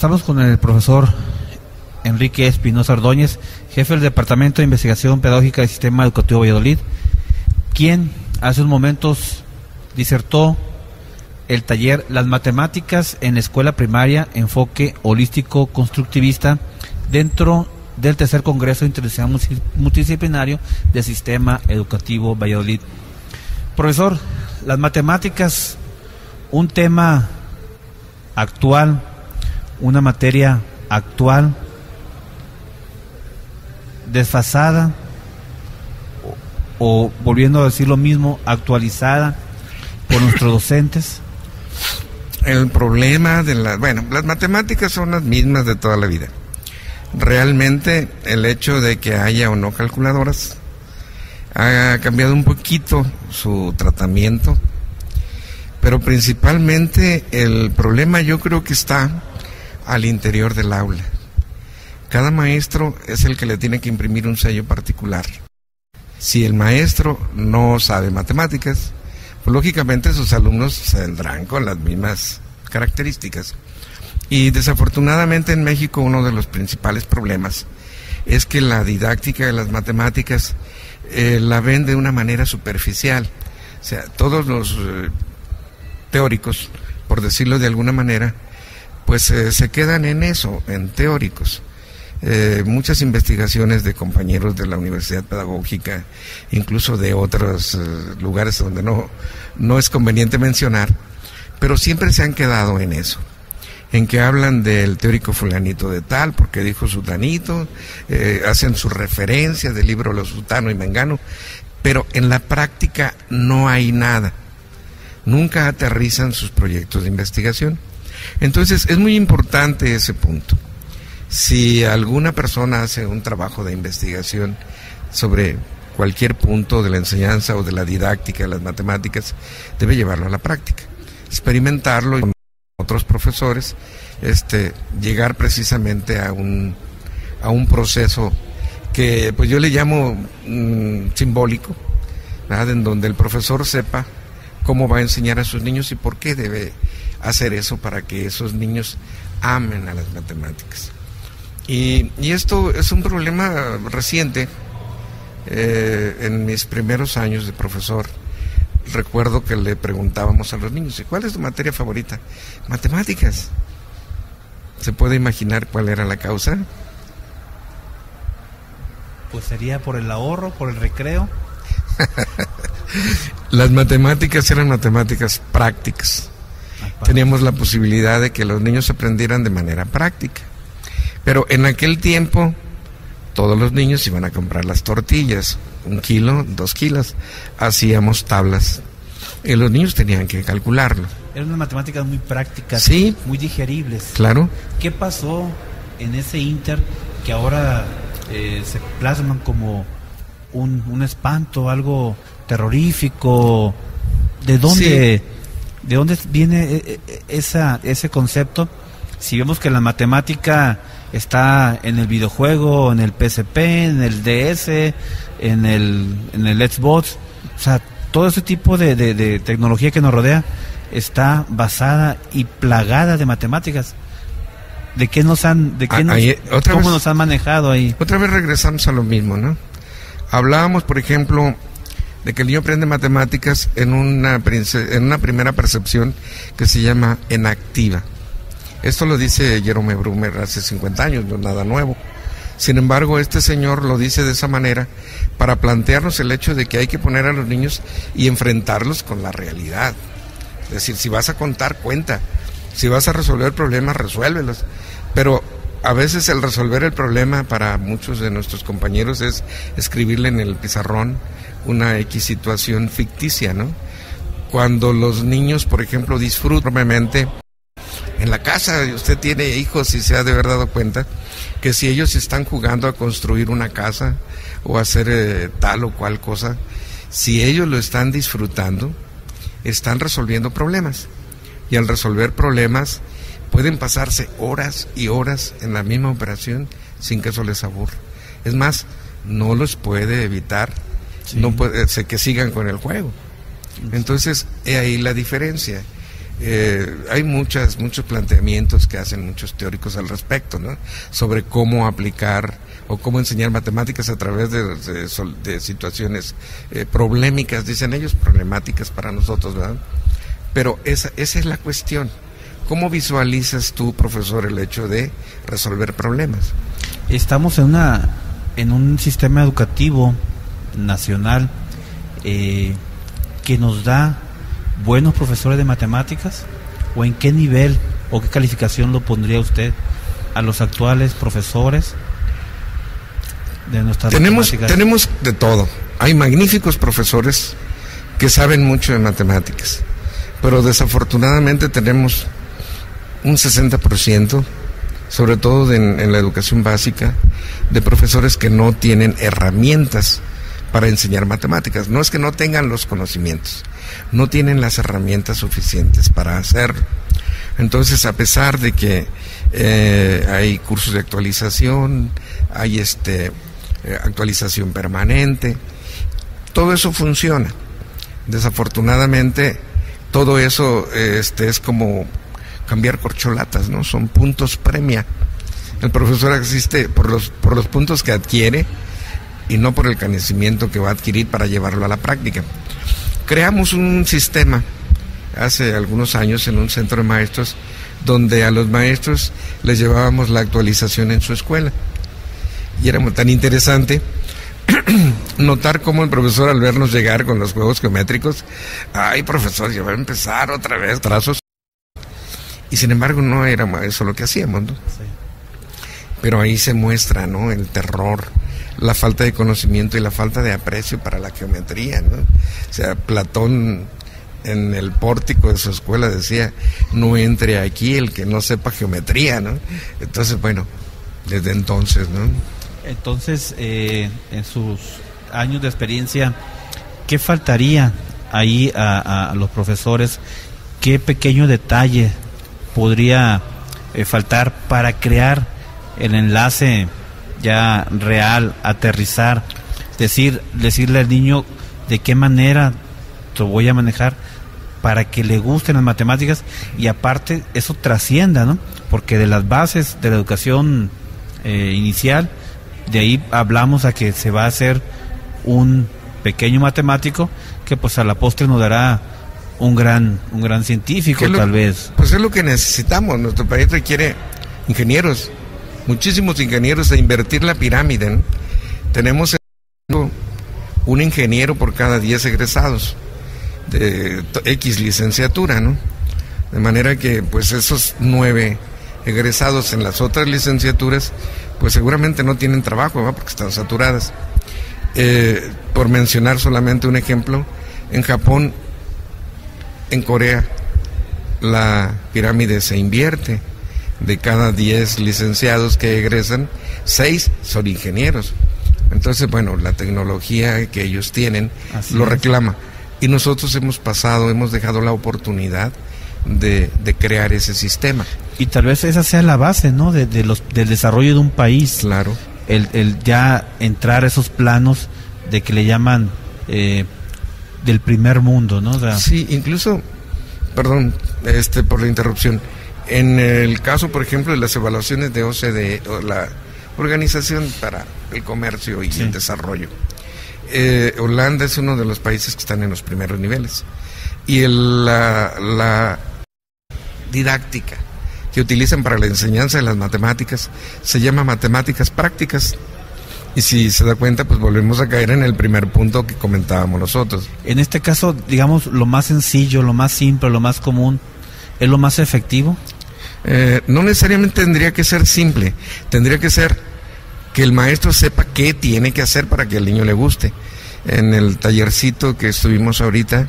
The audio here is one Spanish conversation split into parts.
Estamos con el profesor Enrique Espinosa Ordóñez, jefe del Departamento de Investigación Pedagógica del Sistema Educativo Valladolid, quien hace unos momentos disertó el taller Las Matemáticas en la Escuela Primaria, enfoque holístico constructivista, dentro del tercer Congreso Internacional Multidisciplinario del Sistema Educativo Valladolid. Profesor, las matemáticas, un tema actual, una materia actual, desfasada, o volviendo a decir lo mismo, actualizada por nuestros docentes. El problema de las matemáticas son las mismas de toda la vida. Realmente el hecho de que haya o no calculadoras ha cambiado un poquito su tratamiento, pero principalmente el problema yo creo que está al interior del aula. Cada maestro es el que le tiene que imprimir un sello particular. Si el maestro no sabe matemáticas, pues lógicamente sus alumnos saldrán con las mismas características. Y desafortunadamente en México uno de los principales problemas es que la didáctica de las matemáticas la ven de una manera superficial. O sea, todos los teóricos, por decirlo de alguna manera, pues se quedan en eso, en teóricos. Muchas investigaciones de compañeros de la Universidad Pedagógica, incluso de otros lugares donde no es conveniente mencionar, pero siempre se han quedado en eso, en que hablan del teórico fulanito de tal, porque dijo sutanito, hacen su referencia del libro Los Sutano y Mengano, pero en la práctica no hay nada, nunca aterrizan sus proyectos de investigación. Entonces es muy importante ese punto. Si alguna persona hace un trabajo de investigación sobre cualquier punto de la enseñanza o de la didáctica de las matemáticas, debe llevarlo a la práctica, experimentarlo y con otros profesores, llegar precisamente a un proceso que pues yo le llamo simbólico, ¿verdad? En donde el profesor sepa cómo va a enseñar a sus niños y por qué debe hacer eso para que esos niños amen a las matemáticas. Y esto es un problema reciente. En mis primeros años de profesor, recuerdo que le preguntábamos a los niños, ¿y cuál es tu materia favorita? Matemáticas. ¿Se puede imaginar cuál era la causa? Pues sería por el ahorro, por el recreo. Las matemáticas eran matemáticas prácticas. Teníamos la posibilidad de que los niños aprendieran de manera práctica. Pero en aquel tiempo todos los niños iban a comprar las tortillas, 1 kilo, 2 kilos, hacíamos tablas y los niños tenían que calcularlo. Eran unas matemáticas muy prácticas, sí, muy digeribles. Claro. ¿Qué pasó en ese inter que ahora se plasman como un espanto, algo terrorífico? ¿De dónde viene ese concepto? Si vemos que la matemática está en el videojuego, en el PSP, en el DS, en el Xbox, o sea, todo ese tipo de tecnología que nos rodea está basada y plagada de matemáticas. ¿Cómo nos han manejado ahí? Otra vez regresamos a lo mismo, ¿no? Hablábamos, por ejemplo, de que el niño aprende matemáticas en una primera percepción que se llama enactiva. Esto lo dice Jerome Brumer hace 50 años, no es nada nuevo. Sin embargo, este señor lo dice de esa manera para plantearnos el hecho de que hay que poner a los niños y enfrentarlos con la realidad. Es decir, si vas a contar, cuenta. Si vas a resolver problemas, resuélvelos. Pero a veces el resolver el problema para muchos de nuestros compañeros es escribirle en el pizarrón una X situación ficticia, ¿no? Cuando los niños, por ejemplo, disfrutan enormemente en la casa, usted tiene hijos y se ha de haber dado cuenta que si ellos están jugando a construir una casa o a hacer tal o cual cosa, si ellos lo están disfrutando, están resolviendo problemas. Y al resolver problemas pueden pasarse horas y horas en la misma operación sin que eso les aburra. Es más, no los puede evitar, sí. No puede que sigan con el juego. Entonces, ahí la diferencia. Hay muchos planteamientos que hacen muchos teóricos al respecto, ¿no? Sobre cómo aplicar o cómo enseñar matemáticas a través de situaciones problemáticas, dicen ellos, problemáticas para nosotros, ¿verdad? Pero esa es la cuestión. ¿Cómo visualizas tú, profesor, el hecho de resolver problemas? Estamos en un sistema educativo nacional que nos da buenos profesores de matemáticas, o en qué nivel o qué calificación lo pondría usted a los actuales profesores de nuestras matemáticas. Tenemos de todo. Hay magníficos profesores que saben mucho de matemáticas, pero desafortunadamente tenemos un 60%, sobre todo en la educación básica, de profesores que no tienen herramientas para enseñar matemáticas. No es que no tengan los conocimientos, no tienen las herramientas suficientes para hacerlo. Entonces, a pesar de que hay cursos de actualización, hay actualización permanente, todo eso funciona. Desafortunadamente, todo eso es como cambiar corcholatas, ¿no? Son puntos premia. El profesor asiste por los puntos que adquiere y no por el conocimiento que va a adquirir para llevarlo a la práctica. Creamos un sistema hace algunos años en un centro de maestros donde a los maestros les llevábamos la actualización en su escuela. Y era tan interesante notar cómo el profesor, al vernos llegar con los juegos geométricos, ay, profesor, ya va a empezar otra vez trazos. Y sin embargo no era eso lo que hacíamos, ¿no? Sí. Pero ahí se muestra, ¿no?, el terror, la falta de conocimiento y la falta de aprecio para la geometría, ¿no? O sea, Platón en el pórtico de su escuela decía: no entre aquí el que no sepa geometría, ¿no? Entonces, bueno, desde entonces, ¿no? Entonces, en sus años de experiencia, ¿qué faltaría ahí a los profesores? ¿Qué pequeño detalle podría faltar para crear el enlace ya real, aterrizar, decirle al niño de qué manera lo voy a manejar para que le gusten las matemáticas y aparte eso trascienda, ¿no? Porque de las bases de la educación inicial, de ahí hablamos a que se va a hacer un pequeño matemático que pues a la postre nos dará un gran científico, tal vez. Pues es lo que necesitamos. Nuestro país requiere ingenieros, muchísimos ingenieros, a invertir la pirámide, ¿no? Tenemos un ingeniero por cada 10 egresados de X licenciatura, ¿no? De manera que pues esos 9 egresados en las otras licenciaturas pues seguramente no tienen trabajo, ¿verdad?, porque están saturadas. Por mencionar solamente un ejemplo, en Japón, en Corea, la pirámide se invierte. De cada 10 licenciados que egresan, 6 son ingenieros. Entonces, bueno, la tecnología que ellos tienen lo reclama. Y nosotros hemos dejado la oportunidad de crear ese sistema. Y tal vez esa sea la base, ¿no?, del desarrollo de un país. Claro. El ya entrar a esos planos de que le llaman del primer mundo, ¿no? O sea, sí, incluso, perdón, por la interrupción. En el caso, por ejemplo, de las evaluaciones de OCDE, o la Organización para el Comercio y el Desarrollo, Holanda es uno de los países que están en los primeros niveles. Y la didáctica que utilizan para la enseñanza de las matemáticas se llama matemáticas prácticas. Y si se da cuenta, pues volvemos a caer en el primer punto que comentábamos nosotros. En este caso, digamos, lo más sencillo, lo más simple, lo más común, ¿es lo más efectivo? No necesariamente tendría que ser simple, tendría que ser que el maestro sepa qué tiene que hacer para que al niño le guste. En el tallercito que estuvimos ahorita,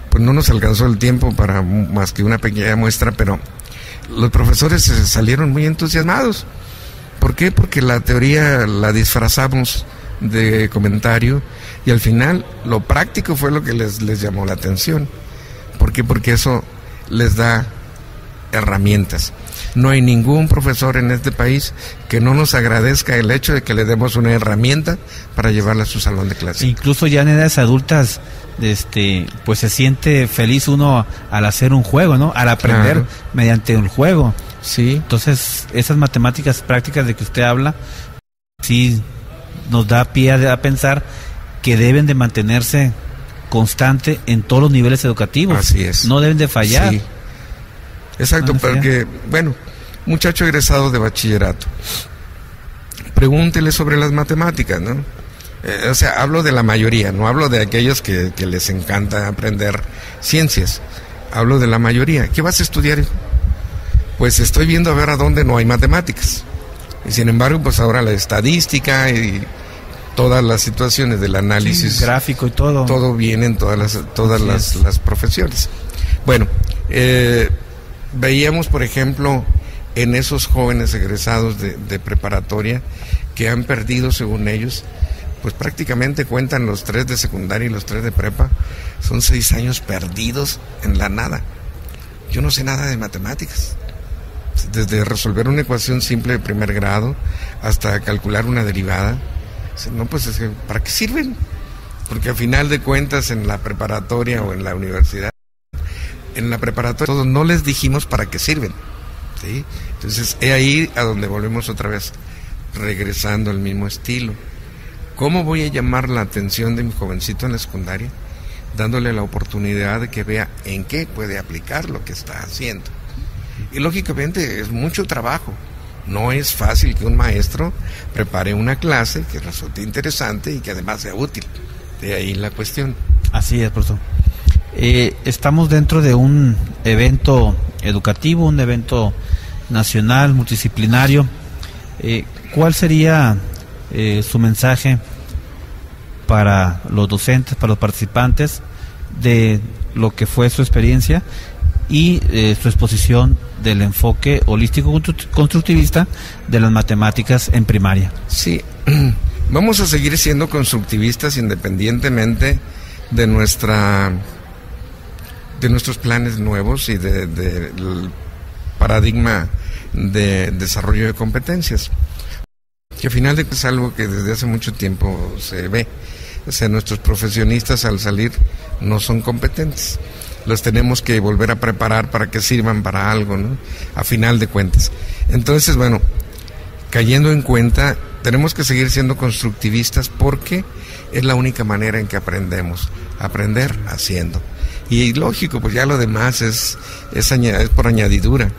pues no nos alcanzó el tiempo para más que una pequeña muestra, pero los profesores salieron muy entusiasmados. ¿Por qué? Porque la teoría la disfrazamos de comentario y al final lo práctico fue lo que les llamó la atención. ¿Por qué? Porque eso les da herramientas. No hay ningún profesor en este país que no nos agradezca el hecho de que le demos una herramienta para llevarla a su salón de clase. Incluso ya en edades adultas, pues se siente feliz uno al hacer un juego, ¿no? Al aprender mediante un juego. Sí. Entonces, esas matemáticas prácticas de que usted habla, sí nos da pie a pensar que deben de mantenerse constante en todos los niveles educativos. Así es. No deben de fallar. Sí. Exacto, porque, bueno, muchacho egresado de bachillerato, pregúntele sobre las matemáticas, ¿no? O sea, hablo de la mayoría, no hablo de aquellos que les encanta aprender ciencias. Hablo de la mayoría. ¿Qué vas a estudiar, hijo? Pues estoy viendo a ver a dónde no hay matemáticas. Y sin embargo, pues ahora la estadística y todas las situaciones del análisis gráfico y todo viene en todas las profesiones. Bueno, veíamos, por ejemplo, en esos jóvenes egresados de preparatoria que han perdido, según ellos, pues prácticamente cuentan los 3 de secundaria y los 3 de prepa, son 6 años perdidos en la nada. Yo no sé nada de matemáticas, desde resolver una ecuación simple de primer grado hasta calcular una derivada. No, pues es que, ¿para qué sirven? Porque al final de cuentas en la preparatoria o en la universidad, en la preparatoria todos no les dijimos para qué sirven, ¿sí? Entonces es ahí a donde volvemos otra vez, regresando al mismo estilo. ¿Cómo voy a llamar la atención de mi jovencito en la secundaria? Dándole la oportunidad de que vea en qué puede aplicar lo que está haciendo. Y lógicamente es mucho trabajo. No es fácil que un maestro prepare una clase que resulte interesante y que además sea útil. De ahí la cuestión. Así es, profesor. Estamos dentro de un evento educativo, un evento nacional, multidisciplinario. ¿Cuál sería su mensaje para los docentes, para los participantes, de lo que fue su experiencia y su exposición del enfoque holístico constructivista de las matemáticas en primaria? Sí, vamos a seguir siendo constructivistas independientemente de nuestros planes nuevos y del paradigma de desarrollo de competencias, que al final de cuentas es algo que desde hace mucho tiempo se ve. O sea, nuestros profesionistas al salir no son competentes. Los tenemos que volver a preparar para que sirvan para algo, ¿no? A final de cuentas. Entonces, bueno, cayendo en cuenta, tenemos que seguir siendo constructivistas porque es la única manera en que aprendemos. Aprender haciendo. Y lógico, pues ya lo demás es por añadidura.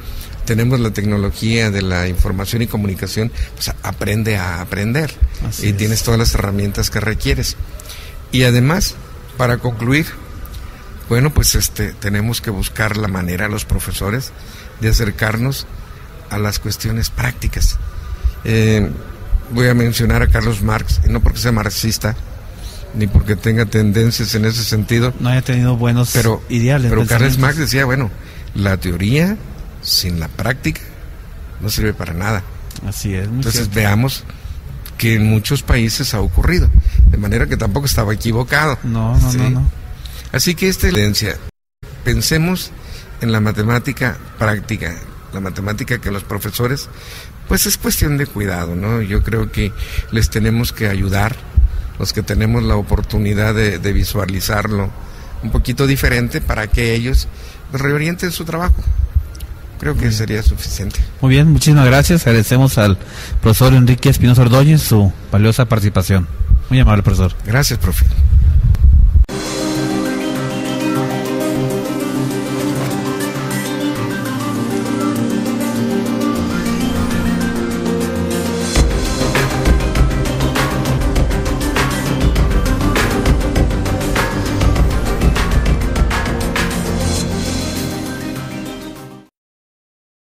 Tenemos la tecnología de la información y comunicación, pues aprende a aprender. Así y es. Tienes todas las herramientas que requieres. Y además, para concluir, bueno, pues tenemos que buscar la manera, los profesores, de acercarnos a las cuestiones prácticas. Voy a mencionar a Carlos Marx, no porque sea marxista, ni porque tenga tendencias en ese sentido. No haya tenido buenos ideales. Pero Carlos Marx decía, bueno, la teoría sin la práctica no sirve para nada. Así es. Entonces cierto. Veamos que en muchos países ha ocurrido, de manera que tampoco estaba equivocado. No. Así que esta tendencia, pensemos en la matemática práctica, la matemática que los profesores, pues es cuestión de cuidado, ¿no? Yo creo que les tenemos que ayudar, los que tenemos la oportunidad de visualizarlo un poquito diferente para que ellos reorienten su trabajo. Creo que sería suficiente. Muy bien, muchísimas gracias. Agradecemos al profesor Enrique Espinosa Ordóñez su valiosa participación. Muy amable, profesor. Gracias, profe.